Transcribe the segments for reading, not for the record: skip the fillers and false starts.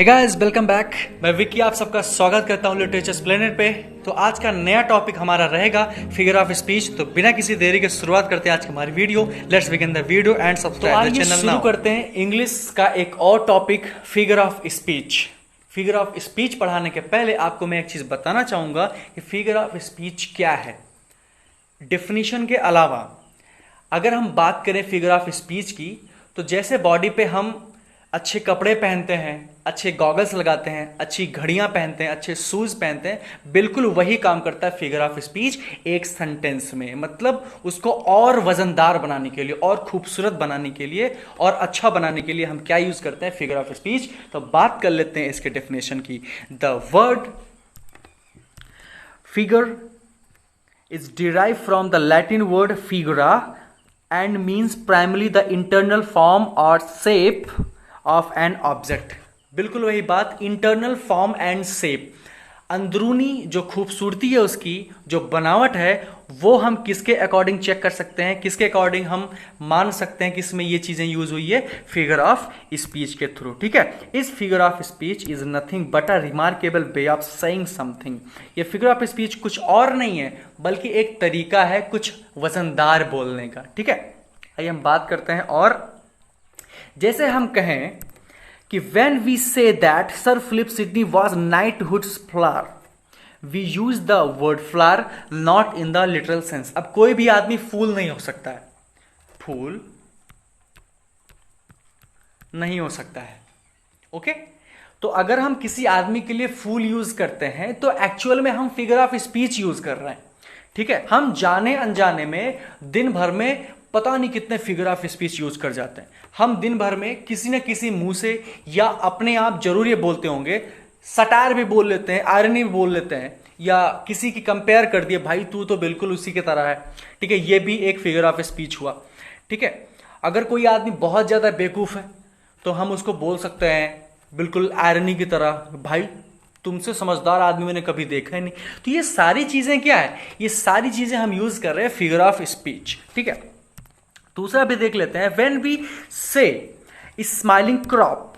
Hey guys, welcome back. मैं विक्की आप सबका स्वागत करता हूँ लिटरेचर्स प्लेनेट पे। तो आज का नया टॉपिक हमारा रहेगा फिगर ऑफ स्पीच। तो बिना किसी देरी के शुरुआत करते हैं आज की हमारी video. Let's begin the video and subscribe the channel. शुरू करते हैं इंग्लिश का एक और topic, figure of speech. Figure of speech पढ़ाने के पहले आपको मैं एक चीज बताना चाहूंगा कि फिगर ऑफ स्पीच क्या है। डेफिनेशन के अलावा अगर हम बात करें फिगर ऑफ स्पीच की, तो जैसे बॉडी पे हम अच्छे कपड़े पहनते हैं, अच्छे गॉगल्स लगाते हैं, अच्छी घड़ियां पहनते हैं, अच्छे शूज पहनते हैं, बिल्कुल वही काम करता है फिगर ऑफ स्पीच एक सेंटेंस में। मतलब उसको और वजनदार बनाने के लिए, और खूबसूरत बनाने के लिए, और अच्छा बनाने के लिए हम क्या यूज करते हैं, फिगर ऑफ स्पीच। तो बात कर लेते हैं इसके डेफिनेशन की। The word figure is derived from the Latin word figura and means primarily the internal form or shape of an object। बिल्कुल वही बात, इंटरनल फॉर्म एंड शेप, अंदरूनी जो खूबसूरती है, उसकी जो बनावट है, वो हम किसके अकॉर्डिंग चेक कर सकते हैं, किसके अकॉर्डिंग हम मान सकते हैं कि इसमें ये चीजें यूज हुई है, फिगर ऑफ स्पीच के थ्रू। ठीक है, इस figure of speech is nothing but a remarkable way of saying something. ये फिगर ऑफ स्पीच कुछ और नहीं है बल्कि एक तरीका है कुछ वजनदार बोलने का। ठीक है, आइए हम बात करते हैं। और जैसे हम कहें कि when we say that Sir Philip Sidney was knighthood's flower, we use the word flower not in the literal sense। अब कोई भी आदमी फूल नहीं हो सकता है, फूल नहीं हो सकता है। ओके, तो अगर हम किसी आदमी के लिए फूल यूज करते हैं तो एक्चुअल में हम फिगर ऑफ स्पीच यूज कर रहे हैं। ठीक है, हम जाने अनजाने में दिन भर में पता नहीं कितने फिगर ऑफ स्पीच यूज कर जाते हैं। हम दिन भर में किसी न किसी मुंह से, या अपने आप जरूर ये बोलते होंगे, सटायर भी बोल लेते हैं, आयरनी भी बोल लेते हैं, या किसी की कंपेयर कर दिए, भाई तू तो बिल्कुल उसी की तरह है। ठीक है, ये भी एक फिगर ऑफ स्पीच हुआ। ठीक है, अगर कोई आदमी बहुत ज्यादा बेवकूफ है तो हम उसको बोल सकते हैं बिल्कुल आयरनी की तरह, भाई तुमसे समझदार आदमी मैंने कभी देखा ही नहीं। तो ये सारी चीजें क्या है, ये सारी चीजें हम यूज कर रहे हैं फिगर ऑफ स्पीच। ठीक है, दूसरा भी देख लेते हैं। When we say smiling crop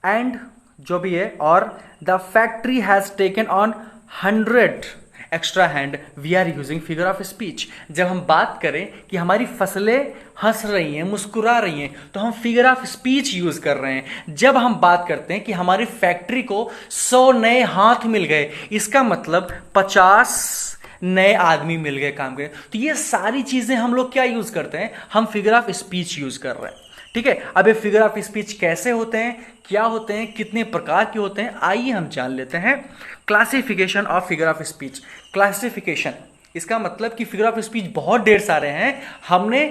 and जो भी है, और the factory has taken on 100 extra hand, we are using figure of speech. जब हम बात करें कि हमारी फसलें हंस रही हैं, मुस्कुरा रही हैं, तो हम फिगर ऑफ स्पीच यूज कर रहे हैं। जब हम बात करते हैं कि हमारी फैक्ट्री को 100 नए हाथ मिल गए, इसका मतलब 50 नए आदमी मिल गए काम के। तो ये सारी चीजें हम लोग क्या यूज करते हैं, हम फिगर ऑफ स्पीच यूज कर रहे हैं। ठीक है, अब ये फिगर ऑफ स्पीच कैसे होते हैं, क्या होते हैं, कितने प्रकार के होते हैं, आइए हम जान लेते हैं। Classification of figure of speech. Classification, इसका मतलब कि फिगर ऑफ स्पीच बहुत ढेर सारे हैं, हमने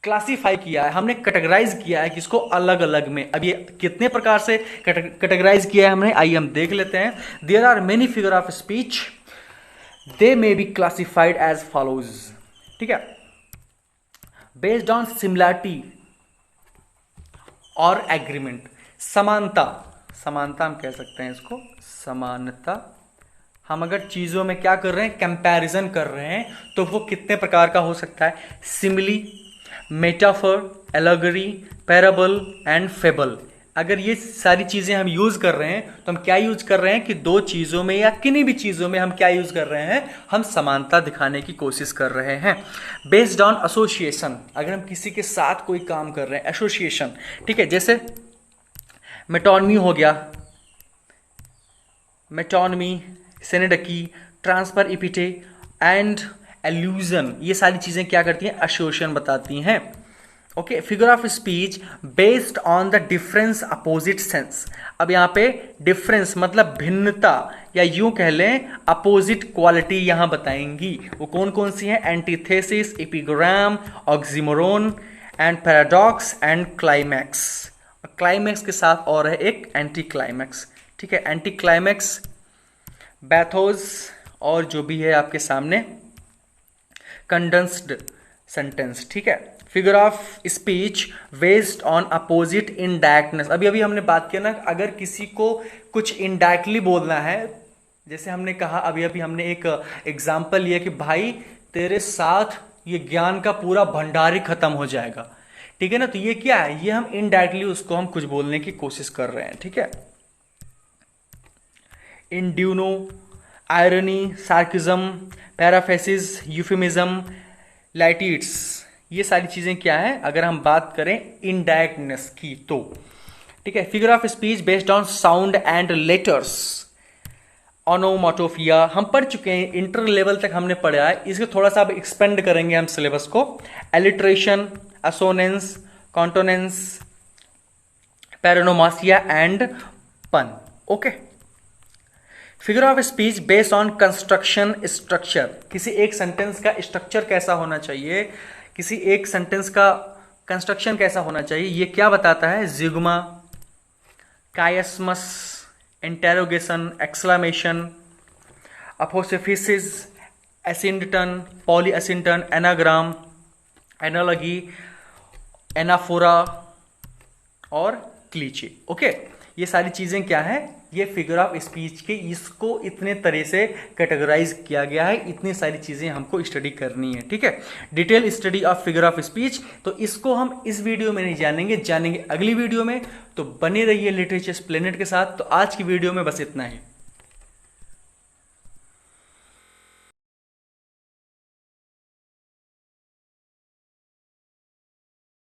क्लासीफाई किया है, हमने कैटेगराइज किया है कि इसको अलग अलग में। अब ये कितने प्रकार से कैटेगराइज किया है हमने, आइए हम देख लेते हैं। There are many figure of speech, they may be classified as follows. ठीक है, बेस्ड ऑन सिमिलरिटी और एग्रीमेंट। समानता, समानता हम कह सकते हैं इसको, समानता। हम अगर चीजों में क्या कर रहे हैं, कंपैरिजन कर रहे हैं, तो वो कितने प्रकार का हो सकता है, simile, metaphor, allegory, parable and fable. अगर ये सारी चीजें हम यूज कर रहे हैं तो हम क्या यूज कर रहे हैं कि दो चीजों में या किन्हीं भी चीजों में हम क्या यूज कर रहे हैं, हम समानता दिखाने की कोशिश कर रहे हैं। बेस्ड ऑन एसोसिएशन, अगर हम किसी के साथ कोई काम कर रहे हैं, एसोसिएशन। ठीक है, जैसे मेटोनमी हो गया, मेटोनमी, सेनेडकी, ट्रांसफर इपिटे एंड एल्यूजन, ये सारी चीजें क्या करती हैं, एसोसिएशन बताती हैं। Okay, figure of speech based on the difference opposite sense. अब यहां पे डिफरेंस मतलब भिन्नता, या यूं कह लें अपोजिट क्वालिटी यहां बताएंगी। वो कौन कौन सी है, antithesis, epigram, oxymoron and paradox and climax. Climax के साथ और है एक एंटी क्लाइमैक्स। ठीक है, एंटी क्लाइमैक्स, बैथोस, और जो भी है आपके सामने कंडेंस्ड सेंटेंस। ठीक है, figure of speech based on opposite indirectness. अभी अभी हमने बात किया ना, अगर किसी को कुछ इनडायरेक्टली बोलना है, जैसे हमने कहा अभी अभी हमने एक एग्जाम्पल लिया कि भाई तेरे साथ ये ज्ञान का पूरा भंडार ही खत्म हो जाएगा। ठीक है ना। तो ये क्या है, ये हम इनडायरेक्टली उसको हम कुछ बोलने की कोशिश कर रहे हैं, ठीक है। इंड्यूनो, आयरनी, सार्किज्म, पैराफेसिस, यूफेमिज्म, लाइटिट्स, ये सारी चीजें क्या है अगर हम बात करें इनडायरेक्टनेस की तो, ठीक है। Figure of speech based on sound and letters, onomatopoeia हम पढ़ चुके हैं, इंटर लेवल तक हमने पढ़ा है, इसको थोड़ा सा अब एक्सपेंड करेंगे हम सिलेबस को। एलिट्रेशन, असोनेंस, कॉन्टोनेंस, पैरोनोमासिया एंड पन, okay. Figure of speech based on construction structure, किसी एक सेंटेंस का स्ट्रक्चर कैसा होना चाहिए, किसी एक सेंटेंस का कंस्ट्रक्शन कैसा होना चाहिए, ये क्या बताता है, zeugma, chiasmus, interrogation, exclamation, apostrophe, asyndeton, polysyndeton, anagram, analogy, anaphora और क्लीचे, ओके। ये सारी चीजें क्या है, ये फिगर ऑफ स्पीच के, इसको इतने तरह से कैटेगराइज किया गया है, इतनी सारी चीजें हमको स्टडी करनी है, ठीक है। Detail study of figure of speech, तो इसको हम इस वीडियो में नहीं जानेंगे अगली वीडियो में। तो बने रहिए लिटरेचर प्लेनेट के साथ। तो आज की वीडियो में बस इतना ही।